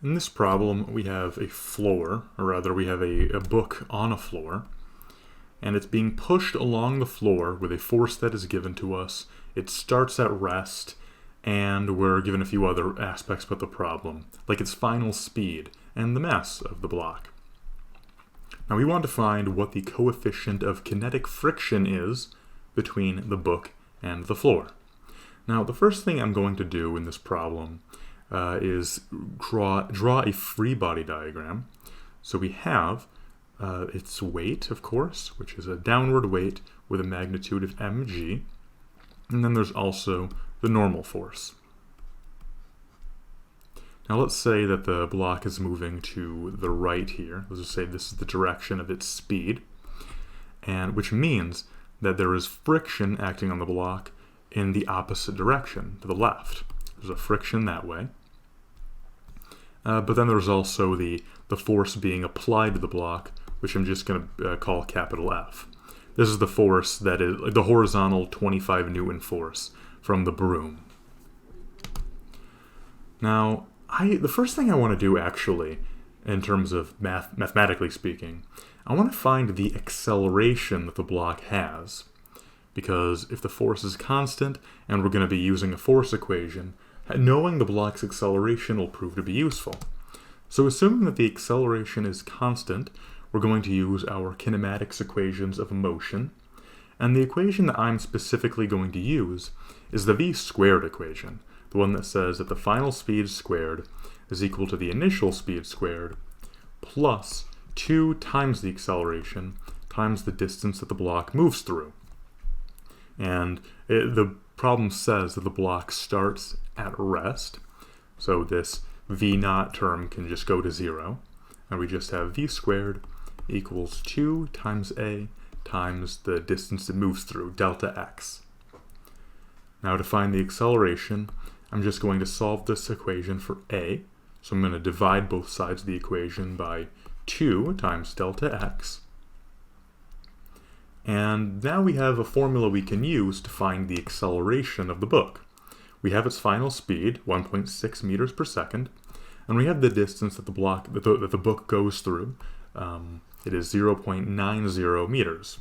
In this problem, we have a floor, or rather we have a book on a floor, and it's being pushed along the floor with a force that is given to us. It starts at rest, and we're given a few other aspects about the problem, like its final speed and the mass of the block. Now we want to find what the coefficient of kinetic friction is between the book and the floor. Now the first thing I'm going to do in this problem is draw a free body diagram. So we have its weight, of course, which is a downward weight with a magnitude of mg, and then there's also the normal force. Now let's say that the block is moving to the right here. Let's just say this is the direction of its speed, and which means that there is friction acting on the block in the opposite direction, to the left. There's a friction that way. But then there's also the force being applied to the block, which I'm just going to call capital F. This is the force that is the horizontal 25 Newton force from the broom. Now, the first thing I want to do actually, in terms of mathematically speaking, I want to find the acceleration that the block has. Because if the force is constant and we're going to be using a force equation, knowing the block's acceleration will prove to be useful. So assuming that the acceleration is constant, we're going to use our kinematics equations of motion. And the equation that I'm specifically going to use is the v squared equation, the one that says that the final speed squared is equal to the initial speed squared plus 2 times the acceleration times the distance that the block moves through. And the problem says that the block starts at rest, so this v naught term can just go to 0, and we just have v squared equals 2 times a times the distance it moves through, delta x. Now to find the acceleration, I'm just going to solve this equation for a, so I'm going to divide both sides of the equation by 2 times delta x. And now we have a formula we can use to find the acceleration of the book. We have its final speed, 1.6 meters per second, and we have the distance that the book goes through. It is 0.90 meters.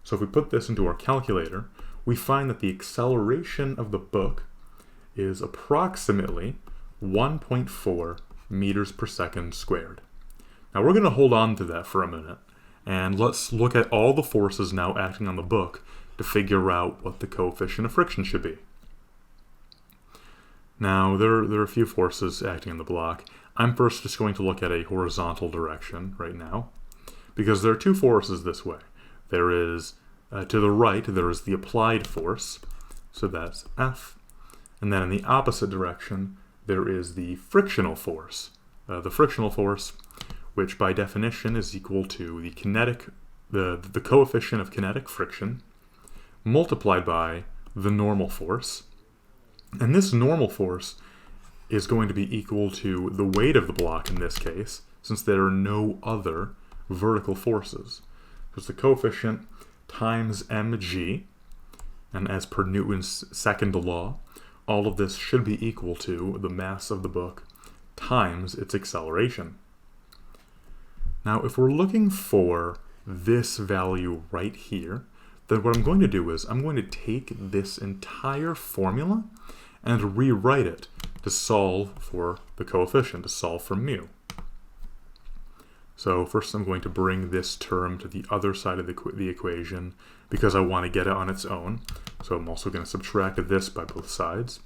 So if we put this into our calculator, we find that the acceleration of the book is approximately 1.4 meters per second squared. Now we're going to hold on to that for a minute, and let's look at all the forces now acting on the book to figure out what the coefficient of friction should be. Now, there are a few forces acting on the block. I'm first just going to look at a horizontal direction right now, because there are two forces this way. There is, to the right, there is the applied force, so that's F, and then in the opposite direction, there is the frictional force. The frictional force, which by definition is equal to the coefficient of kinetic friction multiplied by the normal force. And this normal force is going to be equal to the weight of the block in this case, since there are no other vertical forces. So it's the coefficient times mg, and as per Newton's second law, all of this should be equal to the mass of the book times its acceleration. Now, if we're looking for this value right here, then what I'm going to do is I'm going to take this entire formula and rewrite it to solve for the coefficient, to solve for mu. So first I'm going to bring this term to the other side of the equation because I want to get it on its own. So I'm also going to subtract this by both sides.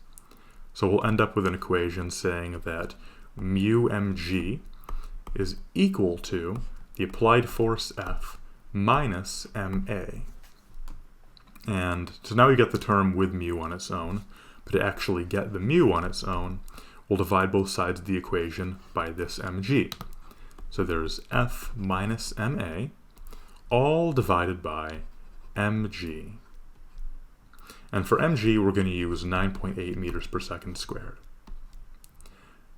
So we'll end up with an equation saying that mu mg is equal to the applied force F minus ma. And so now we get the term with mu on its own, but to actually get the mu on its own, we'll divide both sides of the equation by this mg. So there's F minus ma, all divided by mg. And for mg, we're going to use 9.8 meters per second squared.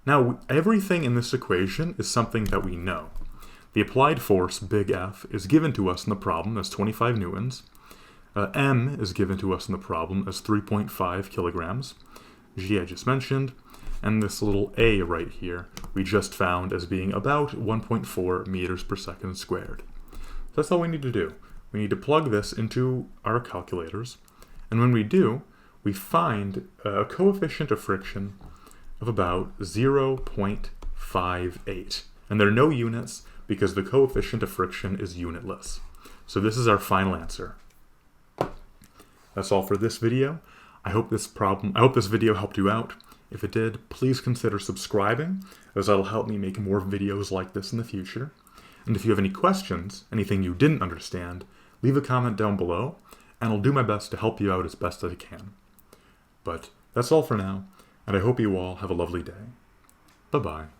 Now, everything in this equation is something that we know. The applied force, big F, is given to us in the problem as 25 newtons. M is given to us in the problem as 3.5 kilograms. G I just mentioned. And this little a right here, we just found as being about 1.4 meters per second squared. That's all we need to do. We need to plug this into our calculators, and when we do, we find a coefficient of friction of about 0.58. And there are no units because the coefficient of friction is unitless. So this is our final answer. That's all for this video. I hope this video helped you out. If it did, please consider subscribing, as that'll help me make more videos like this in the future. And if you have any questions, anything you didn't understand, leave a comment down below, and I'll do my best to help you out as best as I can. But that's all for now, and I hope you all have a lovely day. Bye-bye.